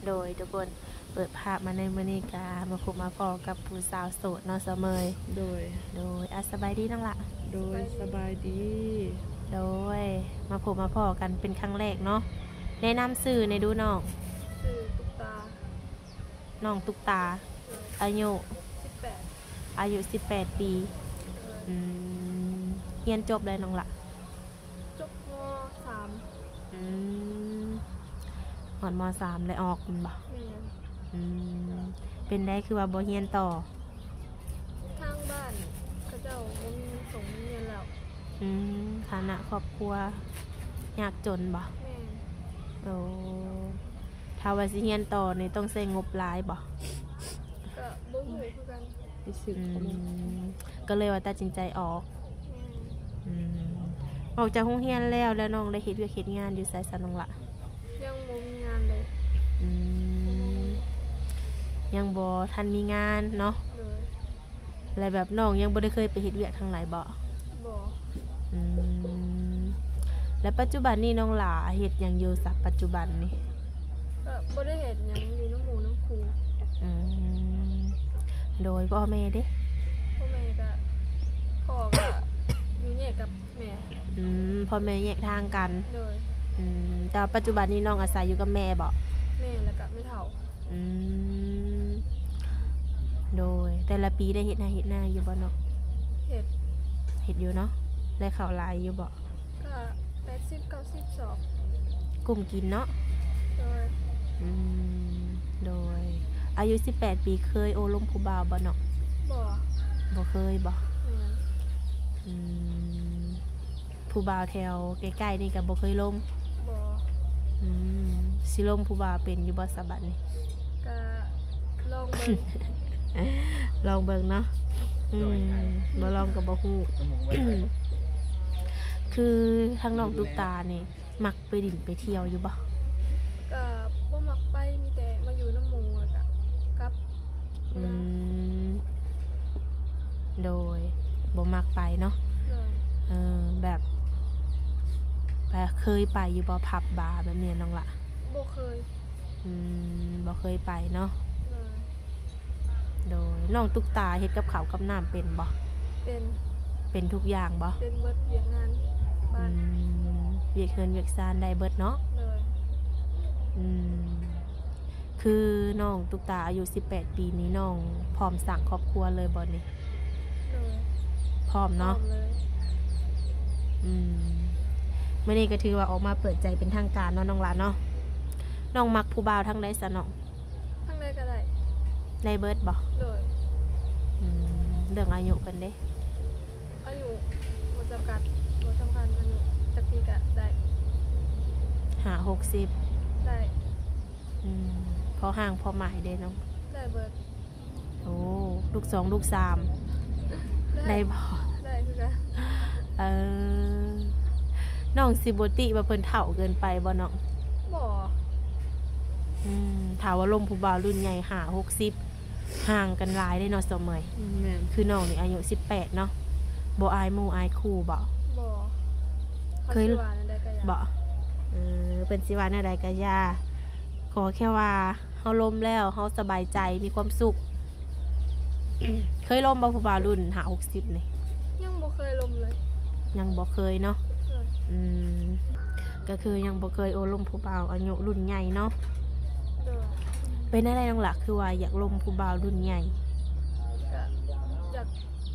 โดยทุกคนเปิดภาพมาในมื้อนี้กามาพบมาพอกับผู้สาวโสดเนาะเสมยโดยสบายดีนั่งละโดยสบายดีโดยมาพบมาพอกันเป็นครั้งแรกเนาะแนะนำสื่อในดูน้องชื่อตุ๊กตาน้องตุ๊กตาอายุ18 ปีเรียนจบเลยน้องละจบม.3หอดม.3เลยออกคุณบ่เป็นได้คือว่าบ่เรียนต่อทางบ้านเขาเจ้าบ่มีส่งเรียนแล้วฐานะครอบครัวยากจนบ่โอ้ถ้าว่าสิเรียนต่อนี่ต้องใช้งบหลายบ่ก็บ่ฮู้คือกันก็เลยว่าตัดสินใจออกออกจากโรงเรียนแล้วน้องได้เฮ็ดเวียกเฮ็ดงานอยู่ไสซะน้องละยังบ่มีงานเลยยังบ่ทันมีงานเนาะแล้วแบบน้องยังบ่ได้เคยไปเฮ็ดเวียกทางไหนบ่แล้วปัจจุบันนี้น้องหลาเฮ็ดหยังอยู่สักปัจจุบันนี่ก็บ่ได้เฮ็ดหยังอยู่น้ำหมู่น้ำครูโดยพ่อแม่เด้พ่อแม่ก็พ่อก็อยู่แยกกับแม่พ่อแม่แยกทางกันโดยแต่ปัจจุบันนี้น้องอาศัยอยู่กับแม่บ่แม่แล้วก็แม่เฒ่าโดยแต่ละปีได้เฮ็ดนาอยู่บ่เนาะเฮ็ดอยู่เนาะได้ข้าวหลายอยู่บ่ก็80-90 สอบกลุ่มกินเนาะโดยอายุ18 ปีเคยโอลมผู้บ่าวบ่เนาะบ่เคยบ่ผู้บ่าวแถวใกล้ๆนี่ก็บ่เคยลมสิลมผู้บ่าวเป็นอยู่บ่สะบัดนี่ก็ลองเบิ่งลองเบิ่งเนาะบ่ลองก็บ่ฮู้คือทางน้องตุ๊กตานี่มักไปดินไปเที่ยวอยู่บ่ก็บ่มักไปมีแต่มาอยู่น้ำหมู่แล้วก็กลับโดยบ่มักไปเนาะแบบเคยไปอยู่บ่ผับบาร์แบบนี้น้องละบ่เคยบ่เคยไปเนาะโดยน้องตุ๊กตาเฮ็ดกับข้าวกับน้ำเป็นบ่เป็นทุกอย่างบ่เป็นเบิดเวียกงานบ้านเวียกเฮือนเวียกซ่านได้เบิดเนาะคือน้องตุ๊กตาอายุ18 ปีนี้น้องพร้อมสร้างครอบครัวเลยบ่นี่พร้อมเนาะมื้อนี้ก็ถือว่าออกมาเปิดใจเป็นทางการเนาะน้องหลานเนาะน้องมักผู้บ่าวทางใดซะน้องทางใดก็ได้ได้เบิดบ่เรื่องอายุเพิ่นเด้อายุบ่จำกัดบ่สำคัญอายุจักปีก็ได้50-60ได้พอห่างพอหมายเด้น้องได้เบิดโอ้ลูก2ลูก3ได้บ่ได้คือกันน้องสิบ่ติว่าเพิ่นเฒ่าเกินไปบ่น้องบ่ถ้าว่าลมผู้บ่าวรุ่นใหญ่50-60ห่างกันหลายได้เนาะเสมอคือน้องนี่อายุ18เนาะบ่อายหมู่อายคู่บ่เคยบ่เพิ่นสิว่าแนวใดก็ย่าขอแค่ว่าเฮาลมแล้วเฮาสบายใจมีความสุขเคยลมบ่ผู้บ่าวรุ่น50-60นี่ยังบ่เคยลมเลยยังบ่เคยเนาะก็คือยังบ่เคยโอลมผู้บ่าวอายุรุ่นใหญ่เนาะเป็นอะไรน้องหลักคือว่าอยากลมผู้บ่าวรุ่นใหญ่ก็อยาก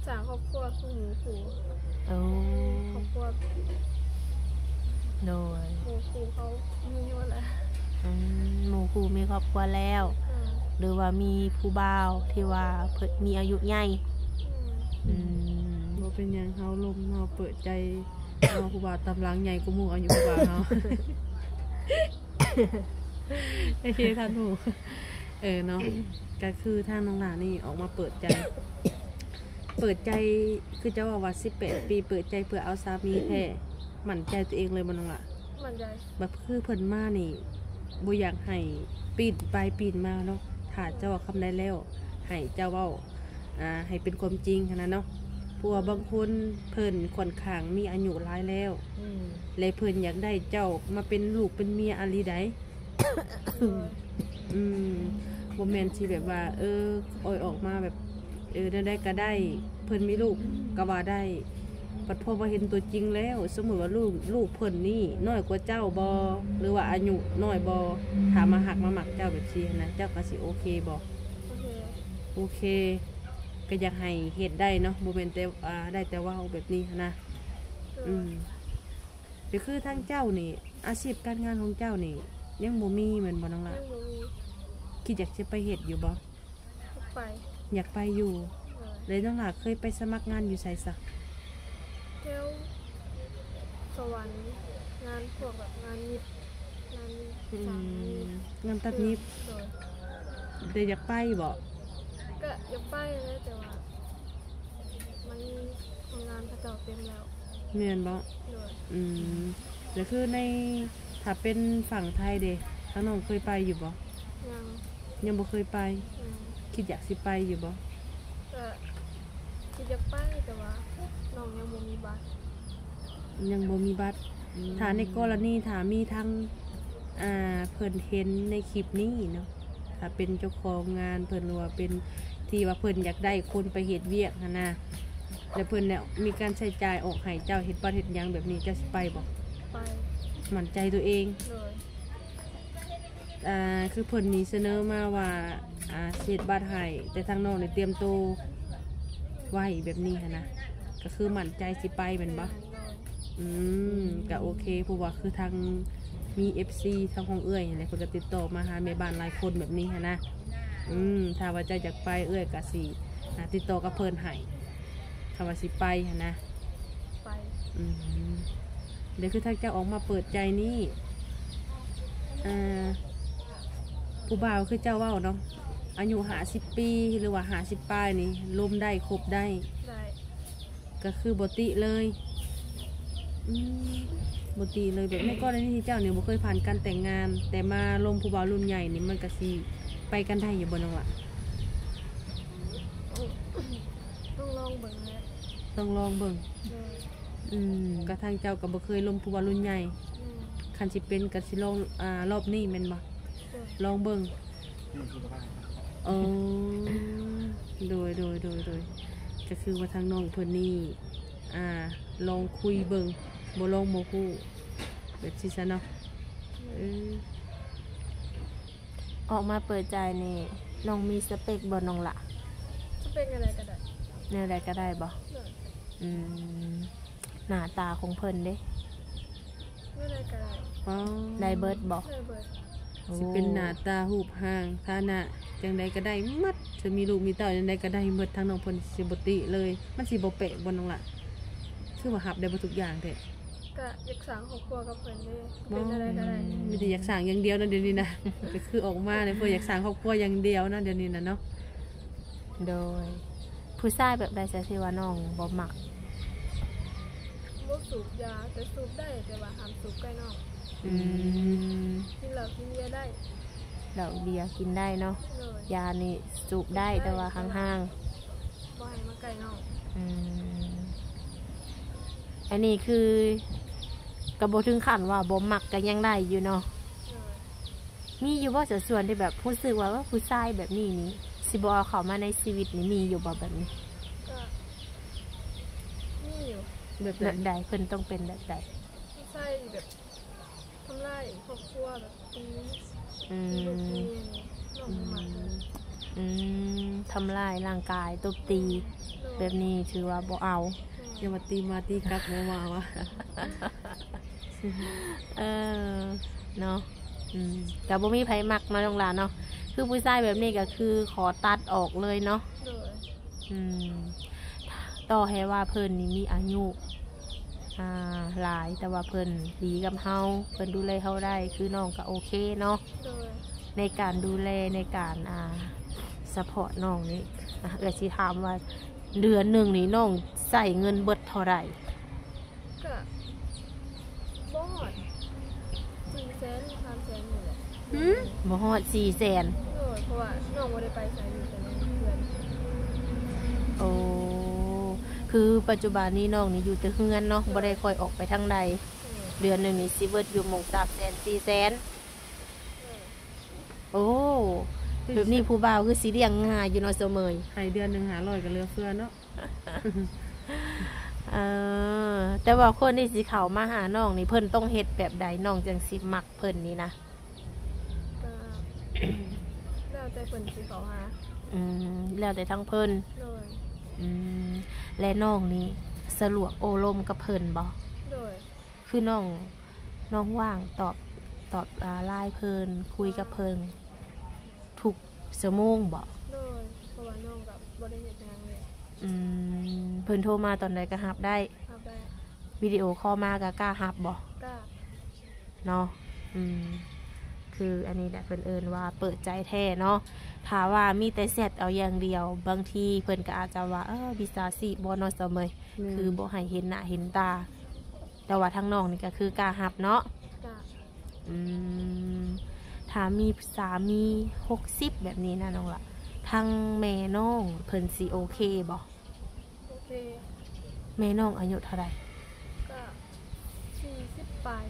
สร้างครอบครัวคือหมู่คู่ครอบครัวโดยหมู่คู่เขามีอยู่แล้วหมู่คู่มีครอบครัวแล้วหรือว่ามีผู้บ่าวที่ว่าเพิ่นมีอายุใหญ่บ่เป็นหยังเฮาลมเฮาเปิดใจเฮาผู้บ่าวตำลังใหญ่กว่าหมู่อายุผู้บ่าวเฮาโอเคท่านผู้เนาะก็คือทางน้องหลานี่ออกมาเปิดใจคือจะว่า18 ปีเปิดใจเพื่อเอาสามีแท้มั่นใจตัวเองเลยบ่น้องหลามั่นใจแบบคือเพิ่นมานี่บ่อยากให้ปีนไปปีนมาเนาะถ้าเจ้าคำได้แล้วให้เจ้าเว้าให้เป็นความจริงขนาดเนาะเพราะว่าบางคนเพิ่นค่อนข้างมีอายุหลายแล้วเลยเพิ่นอยากได้เจ้ามาเป็นลูกเป็นเมียอะไรใด บ่แม่นสิแบบว่าอ่อยออกมาแบบได้ก็ได้เพิ่นมีลูกก็ว่าได้ปัดพอมาเห็นตัวจริงแล้วสมมุติว่าลูกเพิ่นนี่น้อยกว่าเจ้าบ่หรือว่าอายุน้อยบ่ถามมาหักมาหมักเจ้าแบบซี่นะเจ้าก็สิโอเคบ่โอเคก็อยากให้เฮ็ดได้เนาะบ่แม่นแต่ได้แต่ว่าแบบนี้นะก็คือทางเจ้านี่อาชีพการงานของเจ้านี่ยังบ่มีแม่นบ่น้องล่ะคิดอยากจะไปเฮ็ดอยู่บ่ไปอยากไปอยู่เลยน้องล่ะเคยไปสมัครงานอยู่ไสซะเที่ยวสวรรค์งานพวกแบบงานยิบงานตัดยิบเดี๋ยวอยากไปบ่ก็อยากไปเลยแต่ว่ามันทำงานพระเจ้าเต็มแล้วเมียนบ่แล้วคือในถ้าเป็นฝั่งไทยเด้ทั้งน้องเคยไปอยู่บ่ยังบ่เคยไปคิดอยากสิไปอยู่บ่ก็คิดอยากไปแต่ว่าน้องยังบ่มีบัตรถ้าในกรณีถ้ามีทั้งเพิ่นเห็นในคลิปนี้เนาะถ้าเป็นเจ้าของงานเพิ่นหรือว่าเป็นที่ว่าเพิ่นอยากได้คนไปเฮ็ดเวียกหั่นน่ะแล้วเพิ่นเนี่ยมีการใช้จ่ายออกให้เจ้าเฮ็ดบัตรเฮ็ดหยังแบบนี้เจ้าสิไปบ่ไปมั่นใจตัวเองคือเพิ่นนี่เสนอมาว่าเฮ็ดบัตรให้แต่ทางน้องนี่เตรียมตัวไว้แบบนี้หั่นนะก็คือมั่นใจสิไปแม่นบ่ก็โอเคเพราะว่าคือทางมี FC ทางของเอื้อยอะไรเพิ่นก็ติดต่อมาหาแม่บ้านหลายคนแบบนี้หั่นนะถ้าว่าเจ้าอยากไปเอื้อยก็สิติดต่อกับเพิ่นให้ถ้าว่าสิไปหั่นนะไปเดี๋ยวคือทางเจ้าออกมาเปิดใจนี่ผู้บ่าวคือเจ้าเว้าเนาะอายุ50 ปีหรือว่า50ปลายนี่ล้มได้ครบได้ก็คือบ่ติเลยบ่ติเลยแบบในกรณีที่เจ้าเนี่ยบ่เคยผ่านการแต่งงานแต่มาลมผู้บ่าวรุ่นใหญ่นี่มันก็สิไปกันได้อยู่บ่น้องล่ะต้องลองเบิ่งแล้วต้องลองเบิ่งกระทั่งเจ้าก็บ่เคยลมผู้บ่าวรุ่นใหญ่คันสิเป็นก็สิลองรอบนี้แม่นบ่ลองเบิ่งโดยก็คือว่าทางน้องเพิ่นนี่ลองคุยเบิ่งบ่ลองบ่ฮู้แบบสิซะเนาะออกมาเปิดใจนี่น้องมีสเปคบ่น้องล่ะสเปคอะไรก็ได้แนวใดก็ได้บ่หน้าตาของเพิ่นเด้ไม่ได้ก็ได้ได้เบิดบ่สิเป็นหน้าตารูปร่างฐานะจังใดก็ได้หมดจะมีลูกมีเต้าจังใดก็ได้หมดทางน้องเพิ่นสิบ่ติเลยมันสิบ่เป๊ะบ่น้องล่ะคือว่ารับได้บ่ทุกอย่างแท้ก็อยากสร้างครอบครัวกับเพิ่นเด้เป็นอะไรก็ได้มีแต่อยากสร้างอย่างเดียวนะเดี๋ยวนี้นะก็คือออกมาเนี่ยเพิ่นอยากสร้างครอบครัวอย่างเดียวนะเดี๋ยวนี้นะเนาะโดยผู้ชายแบบใดจะสิว่าน้องบ่มักบ่สูบยาแต่สูบได้แต่ว่าห้ามสูบใกล้น้องกินเหล้ากินเบียร์ได้เหล้าเบียร์กินได้เนาะยานี่สูบได้แต่ว่าห่างๆบ่ให้มาใกล้น้องอันนี้คือกระโบถึงขั้นว่าบ่มักกันยังได้อยู่เนาะมีอยู่ว่าส่วนที่แบบรู้สึกว่าผู้ชายแบบนี้สิบ่เอาเข้ามาในชีวิตนี่มีอยู่บ่แบบนี้ก็มีอยู่แบบใดเพิ่นต้องเป็นแบบใดผู้ชายแบบทำลายครอบครัวแบบทำลายร่างกายตบตีแบบนี้ถือว่าบ่เอาอย่ามาตีมาตีกลับมาวะเนาะแต่บ่มีไผมักมาลงหลานเนาะคือผู้ชายแบบนี้ก็คือขอตัดออกเลยเนาะต่อให้ว่าเพิ่นนี่มีอายุหลายแต่ว่าเพิ่นดีกับเฮาเพิ่นดูแลเฮาได้คือน้องก็โอเคเนาะในการดูแลในการซัพพอร์ตน้องนี่สิถามว่าเดือนหนึ่งนี่น้องใส่เงินเบิดเท่าไหร่ก็บ่ฮอด400,000 300,000นี่แหละบ่ฮอด400,000เพราะว่าน้องบ่ได้ไปไสอยู่แต่ในเพื่อนโอ้คือปัจจุบันนี้น้องนี่อยู่แต่เฮือนเนาะบ่ได้ค่อยออกไปทางใดเดือนหนึ่งนี่สิเบิดอยู่หม่อง300,000 400,000 โอ้แบบนี้ผู้บ่าวคือสิเลี้ยงง่ายอยู่เนาะเสมอให้เดือนนึง500ก็เหลือเฟือเนาะแต่ว่าคนที่สิเข้ามาหาน้องนี่เพิ่นต้องเฮ็ดแบบใดน้องจังสิมักเพิ่นนี่นะแล้วแต่เพิ่นสิเข้าหาแล้วแต่ทั้งเพิ่นโดยและน้องนี่สะดวกโอลมกับเพิ่นบ่โดยคือน้องว่างตอบไลน์เพิ่นคุยกับเพิ่นทุกชั่วโมงบ่โดยเพราะว่าน้องกับบ่ได้เฮ็ดหยังเลยเพิ่นโทรมาตอนใดก็รับได้วิดีโอคอลมาก็กล้ารับบ่กล้าเนาะคืออันนี้แหละเพิ่นเอิ้นว่าเปิดใจแท้เนาะถ้าว่ามีแต่แชทเอาอย่างเดียวบางทีเพิ่นก็อาจจะว่าวิสาสิบ่เนาะเสมอคือบ่ให้เห็นหน้าเห็นตาแต่ว่าทางน้องนี่ก็คือกล้ารับเนาะถ้ามีสามี60แบบนี้นะน้องล่ะทางแม่น้องเพิ่นสิโอเคบ่โอเคแม่น้องอายุเท่าไหร่ก็40ปลาย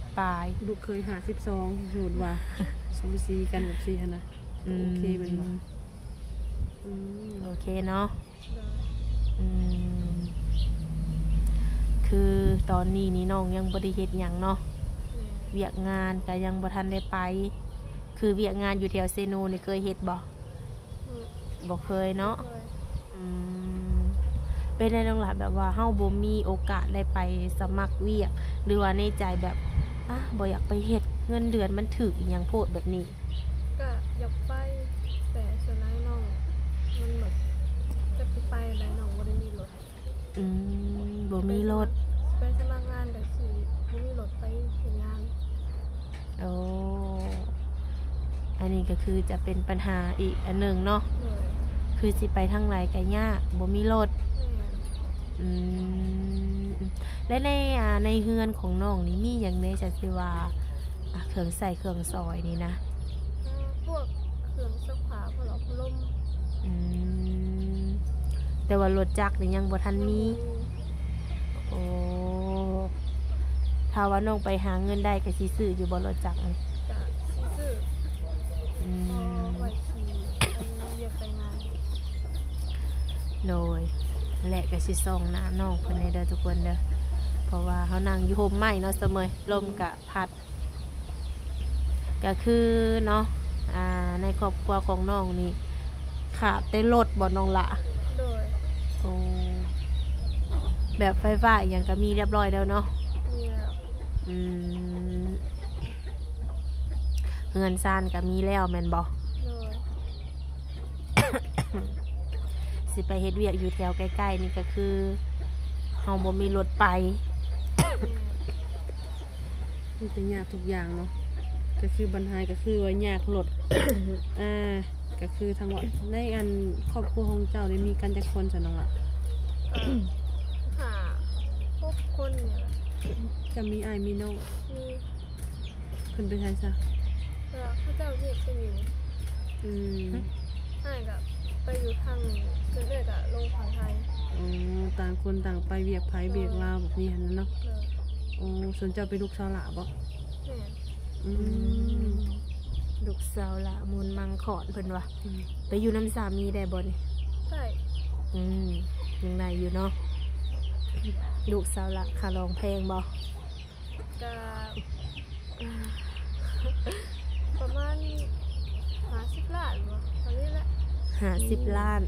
40ปลายลูกเคย52สูตรว่าสมซีกันแบบซี่หั่นนะโอเคแม่นบ่โอเคเนาะคือตอนนี้นี่น้องยังบ่ได้เฮ็ดหยังเนาะเวียกงานก็ยังบ่ทันได้ไปคือเวียกงานอยู่แถวเซโนนี่เคยเฮ็ดบ่เคยเนาะเป็นได้น้องหล่ะแบบว่าเฮาบ่มีโอกาสได้ไปสมัครเวียกหรือว่าในใจแบบบ่อยากไปเฮ็ดเงินเดือนมันถึกอีหยังโพดแบบนี้ก็อยากไปแต่ส่วนน้อยน้องมันแบบจะไปได้น้องบ่ได้มีรถบ่มีรถไปสมัครงานแต่สิบ่มีรถไปเฮ็ดงานโอ้อันนี้ก็คือจะเป็นปัญหาอีกอันหนึ่งเนาะคือสิไปทางไหนก็ยากบ่มีรถและในเฮือนของน้องนี่มีอย่างใดจะสิว่าเครื่องใส่เครื่องซอยนี่นะพวกเครื่องซักผ้าพวกหลอดพัดลมแต่ว่ารถจักรนี่ยังบ่ทันมีโอ้ถ้าว่าน้องไปหาเงินได้ก็สิซื้ออยู่บ่รถจักรนี่ก็สิซื้อไว้ขี่เรียกไปงานโดยและก็สิส่องหน้าน้องเพิ่นให้เด้อทุกคนเด้อเพราะว่าเฮานั่งอยู่โฮมไม้เนาะเสมอลมก็พัดก็คือเนาะในครอบครัวของน้องนี่ขาดแต่รถบ่น้องละโดยโอ้แบบไฟฟ้าอีหยังก็มีเรียบร้อยแล้วเนาะมีแล้วเงินซ่านก็มีแล้วแม่นบ่สิไปเฮ็ดเวียกอยู่แถวใกล้ๆนี่ก็คือเฮาบ่มีรถไปมันจะยากทุกอย่างเนาะก็คือปัญหาก็คือว่ายากรถก็คือทั้งหมดในอันครอบครัวของเจ้าได้มีกันจักคนซะน้องล่ะพวกคนเนี่ยจะมีอ้ายมีน้องมีเพิ่นไปไสซะเขาเจ้าเฮ็ดกันอยู่อ้ายก็ไปอยู่ทางเรื่อยๆก็ลงฝั่งไทยต่างคนต่างไปเวียกไผเวียกลาวแบบนี้หั่นเนาะส่วนเจ้าไปลูกสาวหล่าบ่ลูกสาวหล่ามูลมังขอนเพิ่นว่าไปอยู่น้ำสามีได้บ่นี่ได้ยังได้อยู่เนาะลูกสาวหล่าค่าร้องเพลงบ่ก็ประมาณ50 ล้านบ่ตอนนี้แหละ50 ล้าน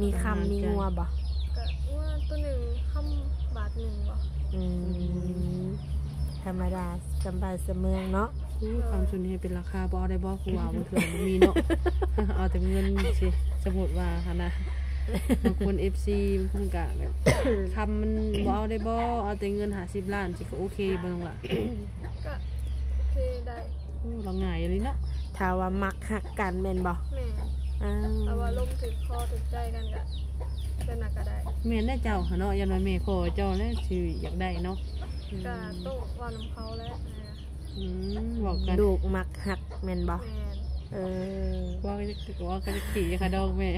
มีคำมีงัวบ่ก็งัวตัวนึงคำบาทนึงบ่ธรรมดาสำบายเสมืองเนาะคำสุนให้เป็นราคาบ่ได้บ่คือว่าบ่เถื่อนบ่มีเนาะเอาแต่เงินสิสมมุติว่าหั่นนะบางคน FC เพิ่นก็แบบคำมันบ่เอาได้บ่เอาแต่เงิน50 ล้านสิก็โอเคบ่น้องล่ะก็โอเคได้บ่ง่ายเลยเนาะถ้าว่ามักฮักกันแม่นบ่แม่แต่ว่าลมถึงคอถึงใจกันก็เป็นน่ะก็ได้แม่นได้เจ้าเนาะยันว่าแม่ขอเจ้าแล้วสิอยากได้เนาะก็ต้องว่าน้ำเขาแล้วบอกกันลูกมักฮักแม่นบ่ว่าก็จะขี่ค่ะดอกแม่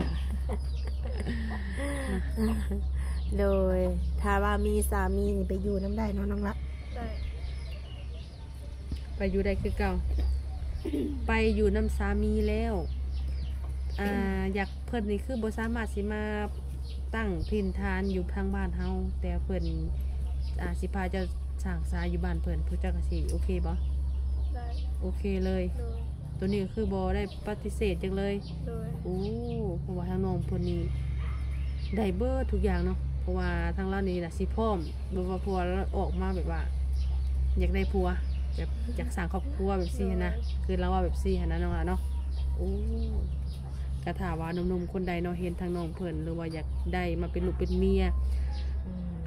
โดยถ้าว่ามีสามีไปอยู่น้ำได้น้องละได้ไปอยู่ได้คือเก่า ไปอยู่น้ำสามีแล้วอยากเพิ่นนี่คือบ่สามารถสิมาตั้งถิ่นฐานอยู่ทางบ้านเฮาแต่เพิ่นสิพาเจ้าสร้างสาอยู่บ้านเพิ่นผู้เจ้าก็สิโอเคบ่ ได้ โอเคเลย โดย ตัวนี้ก็คือบ่ได้ปฏิเสธจังเลย โดย โอ้เพราะว่าทางน้องเพิ่นนี่ได้เบิดทุกอย่างเนาะเพราะว่าทางเรานี่น่ะสิพร้อมบ่ว่าผัวเราออกมาแบบว่า อยากได้ผัวแบบอยากสร้างครอบครัวแบบซี่หั้นนะคือเราว่าแบบซี่หั้นนะน้องล่ะเนาะโอ้กระถาว่าหนุ่มๆคนใดเนาะเห็นทางน้องเพิ่นหรือว่าอยากได้มาเป็นลูกเป็นเมีย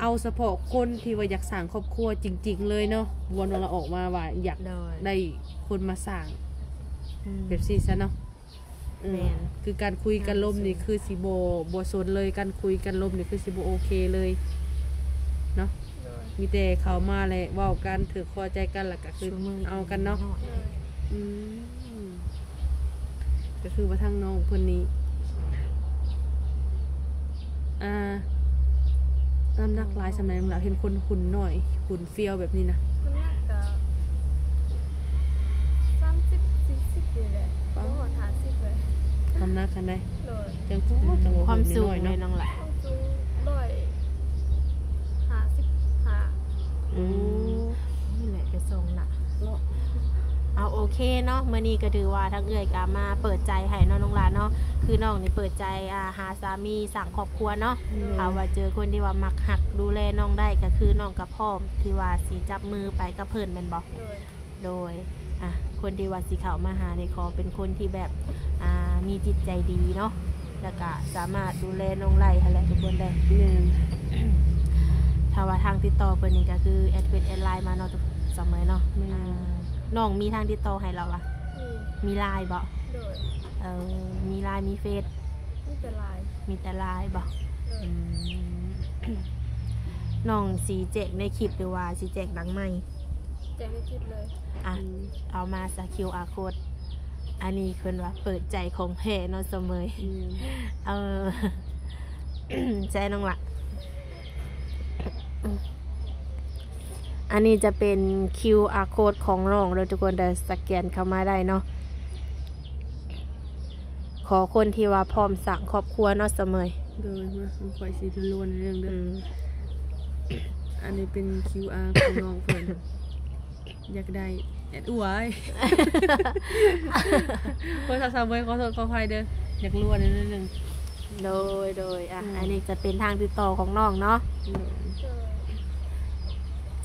เอาเฉพาะคนที่ว่าอยากสร้างครอบครัวจริงๆเลยเนาะวนเราออกมาว่าอยากได้คนมาสร้างแบบซี่ซะเนาะคือการคุยกันลมนี่คือสิบ่สนเลยการคุยกันลมนี่คือสิบ่โอเคเลยเนาะ โดย มีแต่เขามาเลยเว้ากันถือคอใจกันแล้วก็คือเอากันเนาะ โดย อืมก็คือว่าทางน้องคนนี้น้ำหนักหลายสมัยเราเห็นคนหุ่นหน่อยหุ่นเฟี้ยวแบบนี้นะ มันน่าจะ30-40นี่แหละบ่ฮอด50เลย น้ำหนักกันได้ โดย จังพูดจัง ความสูง น้อย เล เนาะ ยน้องละ ต้องสูง155 อืม นี่แหละจะทรงน่ะเอาโอเคเนาะมื้อนี้ก็ถือว่าทั้งเอื้อยกามาเปิดใจให้น้องหลานเนาะคือน้องนี่เปิดใจหาสามีสั่งครอบครัวเนาะถ้าว่าเจอคนที่ว่ามักหักดูแลน้องได้ก็คือน้องกับพ่อมที่ว่าสิจับมือไปกับเพิ่นแม่นบ่ โดย โดยคนที่ว่าสิเข้ามาหาในขอเป็นคนที่แบบมีจิตใจดีเนาะแล้วก็สามารถดูแลน้องไล่อะไรทุกคนได้ เนี่ย ถ้าว่าทางติดต่อเพิ่นนี่ก็คือแอดเฟซแอดไลน์มาเนาะทุกเสมอเนาะน้องมีทางติดต่อให้เราล่ะ นี่ มีไลน์บ่ โดย มีไลน์มีเฟซ นี่เป็นลาย มีแต่ไลน์บ่ โดย น้องสีแจกในคลิปหรือว่าสีแจกหลังไมค์ แจ้งในคลิปเลย เอามาสกิลอาโคดอันนี้เพิ่นว่าเปิดใจของแท้เนาะเสมอ ใจน้องละอันนี้จะเป็น QR code ของน้องเลยทุกคนเดินสแกนเข้ามาได้เนาะขอคนที่ว่าพร้อมสั่งครอบครัวเนาะเสมอ โดยมาผมคอยสีล้วนเรื่องเด้ออันนี้เป็น QR ของน้องเพิ่นอยากได้แอดอวยคนสาวๆเว้ยขอโทษขออภัยเด้ออยากล้วนนิดนึง โดยอันนี้จะเป็นทางติดต่อของน้องเนาะ โดย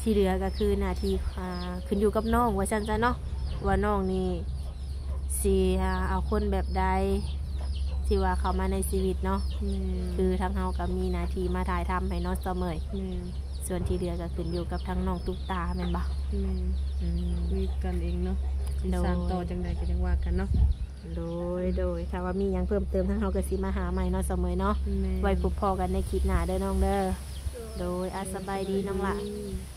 ที่เหลือก็คือหน้าที่ขึ้นอยู่กับน้องว่าฉันจะเนาะว่าน้องนี่สิเอาคนแบบใดที่ว่าเขามาในชีวิตเนาะคือทางเฮาก็มีหน้าที่มาถ่ายทำให้น้องเสมอส่วนที่เหลือก็ขึ้นอยู่กับทางน้องตุ๊กตาแม่นบ่ มีกันเองเนาะสานต่อจังใดก็จังว่ากันเนาะ โดยถ้าว่ามีหยังเพิ่มเติมทางเฮาก็สิมาหาใหม่เนาะเสมอเนาะไว้พบพอกันในคลิปหน้าเด้อน้องเด้อโดยสบายดีน้องละ โ